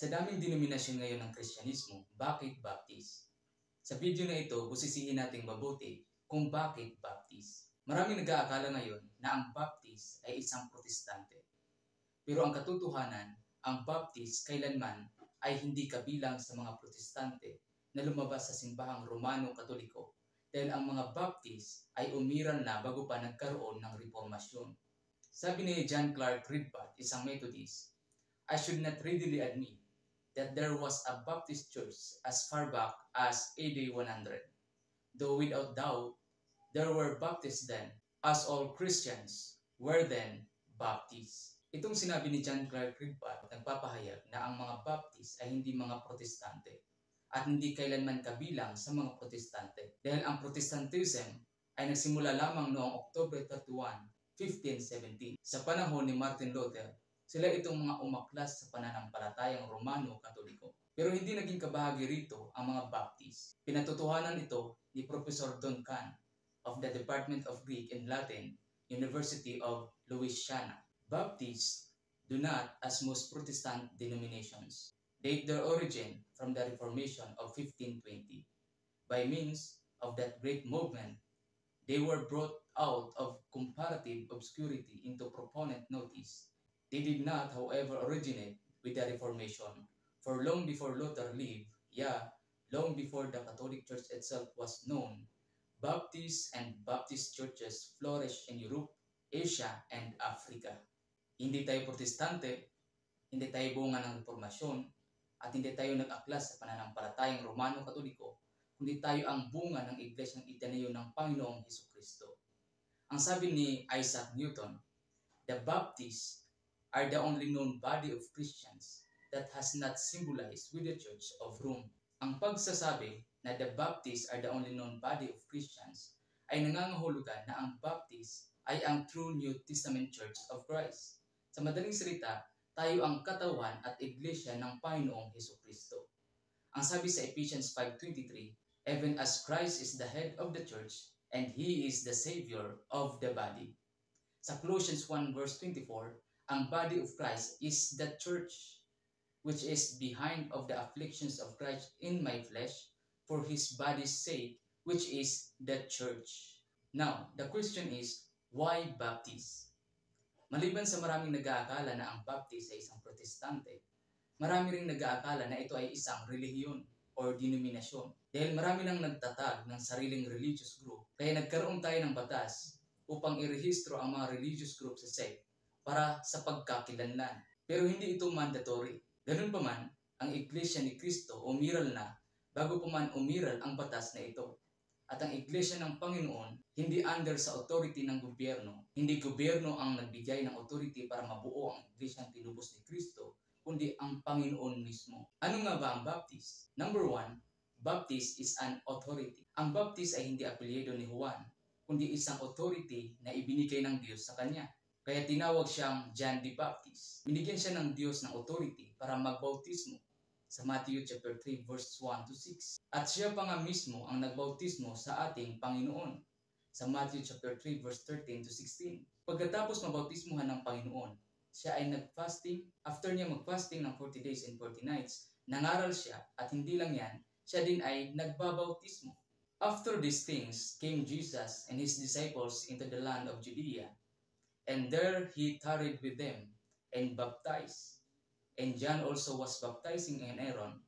Sa daming denominasyon ngayon ng Kristyanismo, bakit Baptist? Sa video na ito, busisihin nating mabuti kung bakit Baptist. Maraming nag-aakala ngayon na ang Baptist ay isang protestante. Pero ang katotohanan, ang Baptist kailanman ay hindi kabilang sa mga protestante na lumabas sa simbahang Romano-Katoliko dahil ang mga Baptist ay umiral na bago pa nagkaroon ng reformasyon. Sabi ni John Clark Ridpath, isang Methodist, I should not readily admit that there was a Baptist church as far back as AD 100. Though without doubt, there were Baptists then, as all Christians were then Baptists. Itong sinabi ni John Clark Ridpath nagpapahayag na ang mga Baptist ay hindi mga protestante at hindi kailanman kabilang sa mga protestante dahil ang Protestantism ay nagsimula lamang noong October 31, 1517 sa panahon ni Martin Luther. Sila itong mga umaklas sa pananampalatayang Romano-Katoliko. Pero hindi naging kabahagi rito ang mga Baptist. Pinatotohanan ito ni Professor Don Kahn of the Department of Greek and Latin, University of Louisiana. Baptists do not, as most Protestant denominations, date their origin from the Reformation of 1520. By means of that great movement, they were brought out of comparative obscurity into proponent notice. They did not, however, originate with the Reformation, for long before Luther lived, long before the Catholic Church itself was known, Baptists and Baptist churches flourished in Europe, Asia, and Africa. Hindi tayo protestante, hindi tayo bunga ng Reformasyon, at hindi tayo nag-aklas sa pananampalatayang Romano-Katoliko, kundi tayo ang bunga ng Iglesyang itinayo ng Panginoong Hesukristo. Ang sabi ni Isaac Newton, the Baptists are the only known body of Christians that has not symbolized with the Church of Rome. Ang pagsasabi na the Baptists are the only known body of Christians ay nangangahulugan na ang Baptist ay ang true New Testament Church of Christ. Sa madaling salita, tayo ang katawan at iglesia ng Panginoong Hesukristo. Ang sabi sa Ephesians 5:23, even as Christ is the head of the church and He is the Savior of the body. Sa Colossians 1 verse 24, ang body of Christ is the church, which is behind of the afflictions of Christ in my flesh, for His body's sake, which is the church. Now, the question is, why Baptist? Maliban sa maraming nag-aakala na ang Baptist ay isang protestante, marami ring nag-aakala na ito ay isang relihiyon or denominasyon. Dahil marami nang nagtatag ng sariling religious group, kaya nagkaroon tayo ng batas upang irehistro ang mga religious group sa sect para sa pagkakilanlan. Pero hindi ito mandatory. Ganun pa man, ang Iglesia ni Cristo umiral na bago pa man umiral ang batas na ito. At ang Iglesia ng Panginoon, hindi under sa authority ng gobyerno. Hindi gobyerno ang nagbigay ng authority para mabuo ang Iglesia ng tinubos ni Cristo, kundi ang Panginoon mismo. Ano nga ba ang Baptist? Number 1, Baptist is an authority. Ang Baptist ay hindi apelyido ni Juan, kundi isang authority na ibinigay ng Diyos sa kanya. Kaya tinawag siyang John the Baptist. Binigyan siya ng Diyos ng authority para magbautismo sa Matthew chapter 3 verse 1 to 6. At siya pa nga mismo ang nagbautismo sa ating Panginoon sa Matthew chapter 3 verse 13 to 16. Pagkatapos mabautismuhan ng Panginoon, siya ay nag-fasting. After niya mag-fasting ng 40 days and 40 nights, nangaral siya at hindi lang yan, siya din ay nagbabautismo. After these things came Jesus and His disciples into the land of Judea, and there He tarried with them and baptized. And John also was baptizing in Aaron,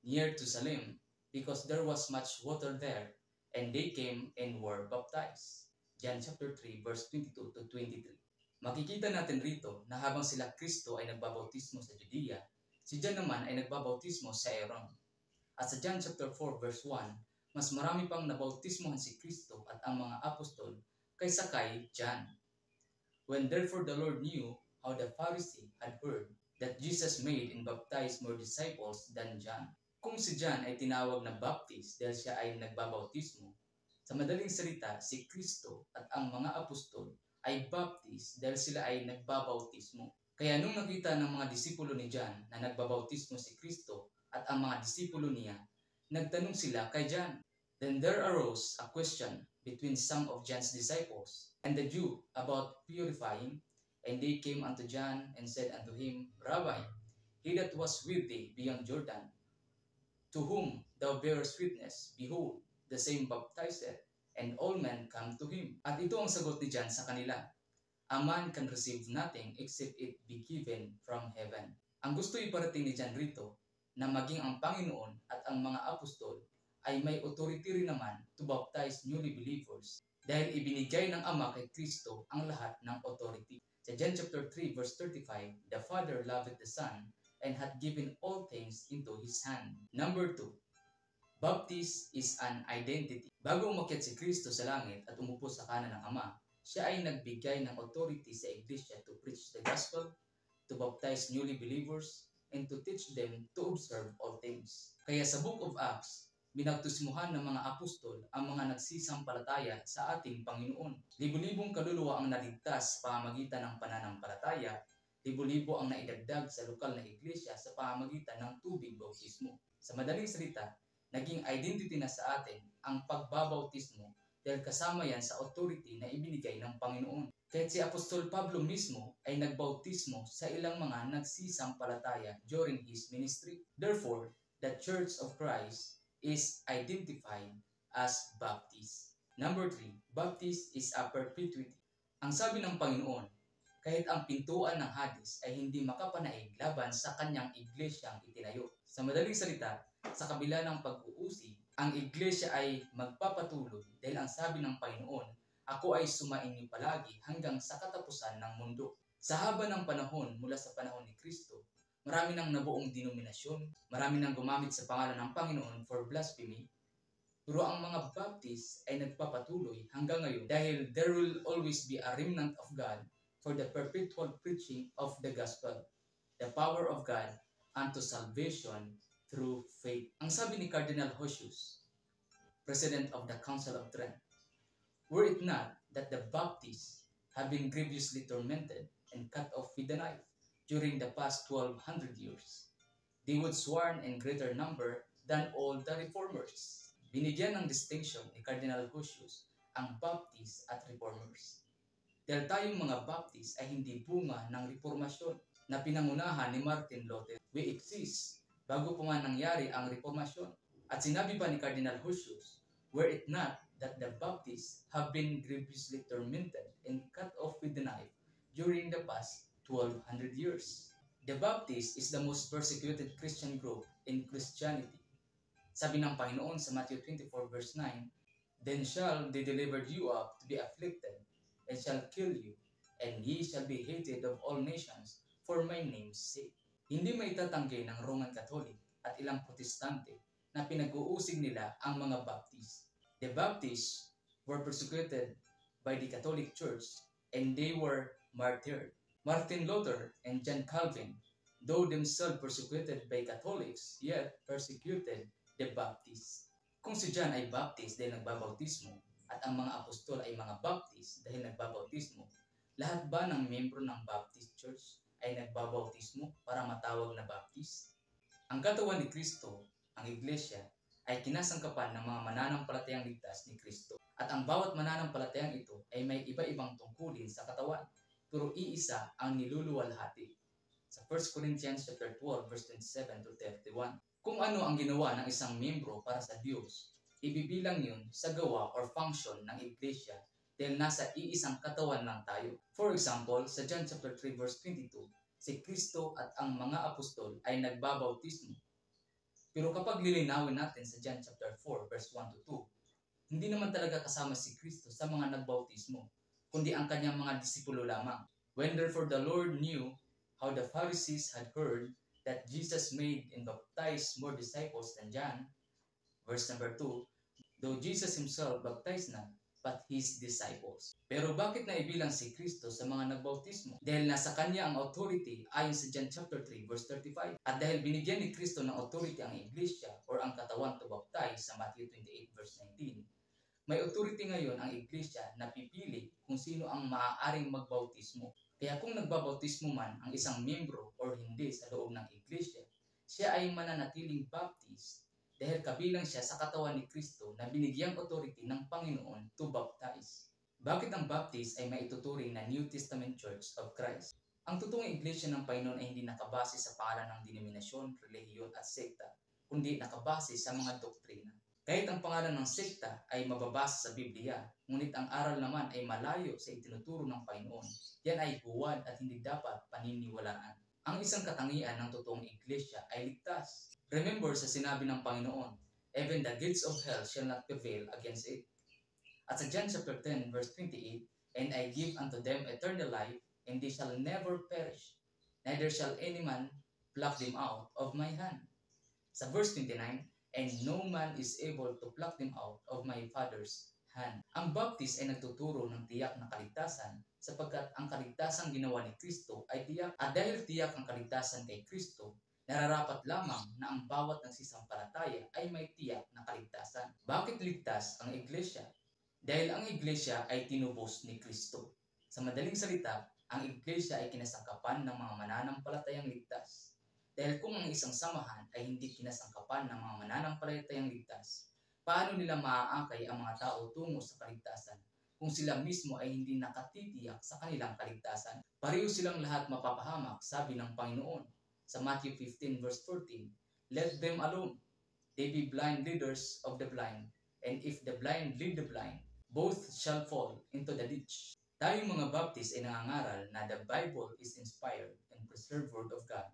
near to Salem, because there was much water there, and they came and were baptized. John chapter 3, verse 22 to 23. Makikita natin rito na habang sila Kristo ay nagbabautismo sa Judea, si John naman ay nagbabautismo sa Aaron. At sa John chapter 4, verse 1, mas marami pang nabautismohan si Kristo at ang mga apostol kaysa kay John. When therefore the Lord knew how the Pharisee had heard that Jesus made and baptized more disciples than John. Kung si John ay tinawag na Baptist dahil siya ay nagbabautismo, sa madaling salita, si Kristo at ang mga apostol ay Baptist dahil sila ay nagbabautismo. Kaya nung nakita ng mga disipulo ni John na nagbabautismo si Kristo at ang mga disipulo niya, nagtanong sila kay John. Then there arose a question between some of John's disciples and the Jew about purifying, and they came unto John and said unto him, Rabbi, He that was with thee beyond Jordan, to whom thou bearest witness, behold, the same baptizeth, and all men come to him. At ito ang sagot ni John sa kanila. A man can receive nothing except it be given from heaven. Ang gusto iparating ni John rito, na maging ang Panginoon at ang mga apostol ay may authority rin naman to baptize newly believers dahil ibinigay ng Ama kay Kristo ang lahat ng authority. Sa John chapter 3 verse 35, the Father loveth the Son and hath given all things into His hand. Number 2, baptism is an identity. Bago umakyat si Kristo sa langit at umupo sa kanan ng Ama, siya ay nagbigay ng authority sa iglesia to preach the gospel, to baptize newly believers, and to teach them to observe all things. Kaya sa Book of Acts, binaptismuhan ng mga apostol ang mga nagsisampalataya sa ating Panginoon. Libo-libong kaluluwa ang naligtas sa pamamagitan ng pananampalataya, libo-libo ang naidagdag sa lokal na iglesia sa pamamagitan ng tubig bautismo. Sa madaling salita, naging identity na sa atin ang pagbabautismo dahil kasama yan sa authority na ibinigay ng Panginoon. Kahit si Apostol Pablo mismo ay nagbautismo sa ilang mga nagsisampalataya during his ministry. Therefore, the Church of Christ is identified as Baptist. Number 3, Baptist is a perpetuity. Ang sabi ng Panginoon, kahit ang pintuan ng Hades ay hindi makapanaig laban sa kanyang iglesyang itinayo. Sa madaling salita, sa kabila ng pag-uusig, ang iglesia ay magpapatuloy dahil ang sabi ng Panginoon, ako ay sumainyo palagi hanggang sa katapusan ng mundo. Sa haba ng panahon mula sa panahon ni Kristo, marami nang nabuong denominasyon, marami nang gumamit sa pangalan ng Panginoon for blasphemy, pero ang mga Baptist ay nagpapatuloy hanggang ngayon dahil there will always be a remnant of God for the perpetual preaching of the gospel, the power of God unto salvation through faith. Ang sabi ni Cardinal Hosius, President of the Council of Trent, were it not that the Baptists have been grievously tormented and cut off with the knife during the past 1200 years, they would swarm in greater number than all the reformers. Binigyan ng distinction ni Cardinal Hosius ang Baptist at Reformers. Dahil tayong mga Baptist ay hindi bunga ng reformasyon na pinangunahan ni Martin Luther. We exist bago pa man nangyari ang reformasyon. At sinabi pa ni Cardinal Hosius, were it not that the Baptists have been grievously tormented and cut off with the knife during the past 1200 years. The Baptist is the most persecuted Christian group in Christianity. Sabi ng Panginoon sa Matthew 24 verse 9, then shall they deliver you up to be afflicted, and shall kill you, and ye shall be hated of all nations for my name's sake. Hindi maitatanggi ng Roman Catholic at ilang Protestante na pinag-uusig nila ang mga Baptist. The Baptists were persecuted by the Catholic Church and they were martyred. Martin Luther and John Calvin, though themselves persecuted by Catholics, yet persecuted the Baptists. Kung si John ay Baptist dahil nagbabautismo at ang mga apostol ay mga Baptist dahil nagbabautismo, lahat ba ng membro ng Baptist Church ay nagbabautismo para matawag na Baptist? Ang katawan ni Kristo, ang Iglesia, ay kinasangkapan ng mga mananampalatayang ligtas ni Kristo. At ang bawat mananampalatayang ito ay may iba-ibang tungkulin sa katawan, pero iisa ang niluluwalhati. Sa 1 Corinthians chapter 12 verse 27 to 31, kung ano ang ginawa ng isang miyembro para sa Diyos, ibibilang yun sa gawa or function ng Iglesia dahil nasa iisang katawan lang tayo. For example, sa John chapter 3 verse 22, si Kristo at ang mga apostol ay nagbabautismo. Pero kapag lilinawin natin sa John chapter 4 verse 1 to 2, hindi naman talaga kasama si Kristo sa mga nagbautismo, kundi ang kanyang mga disipulo lamang. When therefore the Lord knew how the Pharisees had heard that Jesus made and baptized more disciples than John, verse number 2, though Jesus himself baptized not, but his disciples. Pero bakit naibilang si Kristo sa mga nagbautismo? Dahil nasa kanya ang authority ayon sa John chapter 3 verse 35. At dahil binigyan ni Kristo ng authority ang iglesia or ang katawan to baptize sa Matthew 28 verse 19, may authority ngayon ang iglesia na pipili kung sino ang maaaring magbautismo. Kaya kung nagbabautismo man ang isang miyembro or hindi sa loob ng iglesia, siya ay mananatiling Baptist dahil kabilang siya sa katawan ni Kristo na binigyang authority ng Panginoon to baptize. Bakit ang Baptist ay maituturing na New Testament Church of Christ? Ang totoong iglesia ng Panginoon ay hindi nakabase sa pangalan ng denominasyon, relihiyon at sekta, kundi nakabase sa mga doktrina. Kahit ang pangalan ng sekta ay mababasa sa Biblia, ngunit ang aral naman ay malayo sa itinuturo ng Panginoon. Yan ay huwad at hindi dapat paniniwalaan. Ang isang katangian ng totoong iglesia ay ligtas. Remember sa sinabi ng Panginoon, even the gates of hell shall not prevail against it. At sa John chapter 10 verse 28, and I give unto them eternal life, and they shall never perish, neither shall any man pluck them out of my hand. Sa verse 29, and no man is able to pluck them out of my Father's hand. Ang baptist ay nagtuturo ng tiyak na kaligtasan sapagkat ang kaligtasang ginawa ni Kristo ay tiyak. At dahil tiyak ang kaligtasan kay Kristo, nararapat lamang na ang bawat nagsisampalataya ay may tiyak na kaligtasan. Bakit ligtas ang iglesia? Dahil ang iglesia ay tinubos ni Kristo. Sa madaling salita, ang iglesia ay kinasangkapan ng mga mananampalatayang ligtas. Dahil kung ang isang samahan ay hindi kinasangkapan ng mga mananampalatayang ligtas, paano nila maaakay ang mga tao tungo sa kaligtasan kung sila mismo ay hindi nakatitiyak sa kanilang kaligtasan? Pareho silang lahat mapapahamak, sabi ng Panginoon sa Matthew 15 verse 14, let them alone. They be blind leaders of the blind, and if the blind lead the blind, both shall fall into the ditch. Tayong mga Baptist ay nangangaral na the Bible is inspired and preserved word of God,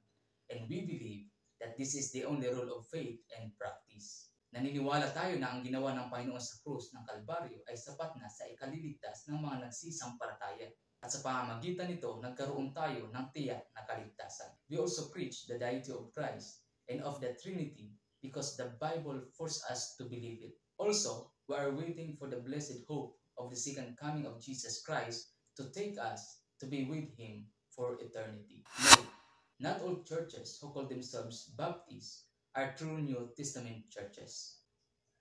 and we believe that this is the only rule of faith and practice. Naniniwala tayo na ang ginawa ng Panginoon sa krus ng Kalbaryo ay sapat na sa ikaliligtas ng mga nagsisampalataya. At sa pamamagitan nito, nagkaroon tayo ng tiyak na kaligtasan. We also preach the deity of Christ and of the Trinity because the Bible forces us to believe it. Also, we are waiting for the blessed hope of the second coming of Jesus Christ to take us to be with Him for eternity. Note, not all churches who call themselves Baptists are true New Testament churches.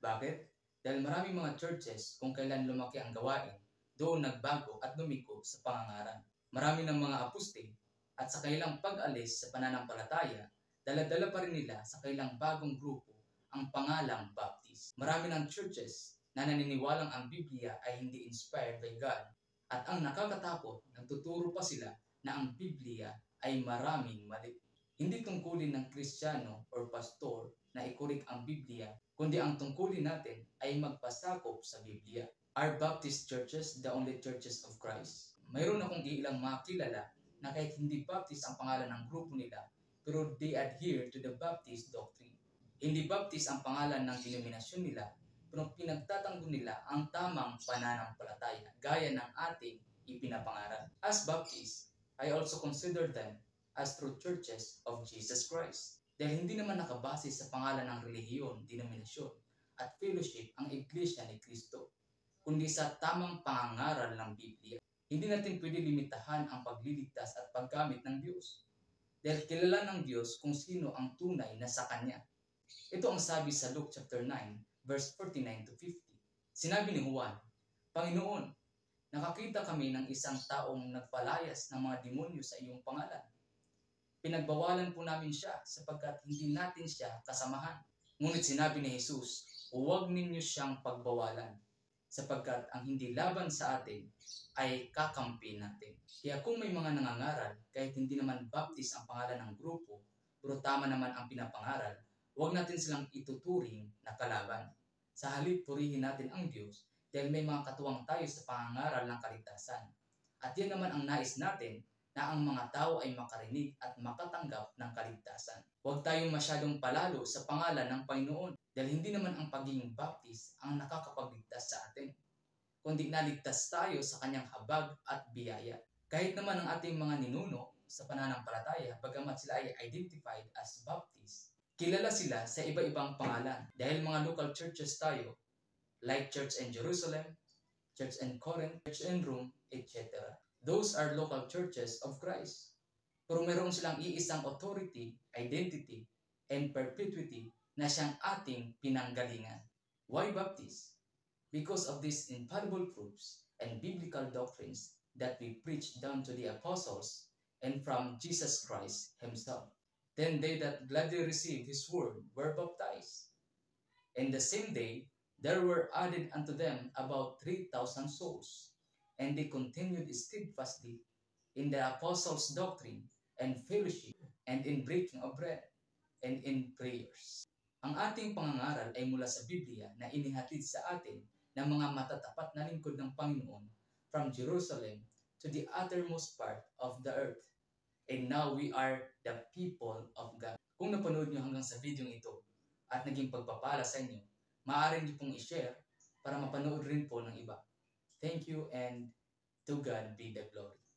Bakit? Dahil maraming mga churches kung kailan lumaki ang gawain, doon nagbago at lumiko sa pangangaral. Marami ng mga aposte at sa kailang pag-alis sa pananampalataya, dala-dala pa rin nila sa kailang bagong grupo ang pangalang Baptist. Marami ng churches na naniniwalang ang Biblia ay hindi inspired by God. At ang nakakatakot, nagtuturo pa sila na ang Biblia ay maraming mali. Hindi tungkulin ng Kristiyano or pastor na ikurik ang Biblia, kundi ang tungkulin natin ay magpasakop sa Biblia. Are Baptist churches the only churches of Christ? Mayroon akong ilang mga kilala na kahit hindi Baptist ang pangalan ng grupo nila, pero they adhere to the Baptist doctrine. Hindi Baptist ang pangalan ng denominasyon nila, pero pinagtatanggol nila ang tamang pananampalataya, gaya ng ating ipinapangaral. As Baptist, I also consider them as true churches of Jesus Christ. Dahil hindi naman nakabase sa pangalan ng relihiyon, denominasyon, at fellowship ang iglesia ni Kristo, kundi sa tamang pangangaral ng Biblia. Hindi natin pwede limitahan ang pagliligtas at paggamit ng Diyos. Dahil kilala ng Diyos kung sino ang tunay na sa Kanya. Ito ang sabi sa Luke chapter 9, verse 49 to 50. Sinabi ni Juan, Panginoon, nakakita kami ng isang taong nagpalayas ng mga demonyo sa iyong pangalan. Pinagbawalan po namin siya sapagkat hindi natin siya kasamahan. Ngunit sinabi ni Jesus, huwag ninyo siyang pagbawalan sapagkat ang hindi laban sa atin ay kakampi natin. Kaya kung may mga nangangaral, kahit hindi naman Baptist ang pangalan ng grupo, pero tama naman ang pinapangaral, huwag natin silang ituturing na kalaban. Sa halip, purihin natin ang Diyos dahil may mga katuwang tayo sa pangangaral ng kaligtasan. At yan naman ang nais natin, na ang mga tao ay makarinig at makatanggap ng kaligtasan. Huwag tayong masyadong palalo sa pangalan ng Panginoon dahil hindi naman ang pagiging Baptist ang nakakapagligtas sa atin, kundi naligtas tayo sa kanyang habag at biyaya. Kahit naman ang ating mga ninuno sa pananampalataya, bagamat sila ay identified as Baptist, kilala sila sa iba-ibang pangalan dahil mga local churches tayo, like Church in Jerusalem, Church in Corinth, Church in Rome, etc. Those are local churches of Christ. Pero meron silang iisang authority, identity, and perpetuity na siyang ating pinanggalingan. Why Baptist? Because of these infallible proofs and biblical doctrines that we preach down to the apostles and from Jesus Christ Himself. Then they that gladly received His word were baptized. And the same day, there were added unto them about 3,000 souls. And they continued steadfastly in the apostles' doctrine and fellowship, and in breaking of bread, and in prayers. Ang ating pangangaral ay mula sa Biblia na inihatid sa atin ng mga matatapat na lingkod ng Panginoon from Jerusalem to the uttermost part of the earth. And now we are the people of God. Kung napanood nyo hanggang sa video ito at naging pagpapala sa inyo, maaari nyo pong i-share para mapanood rin po ng iba. Thank you, and to God be the glory.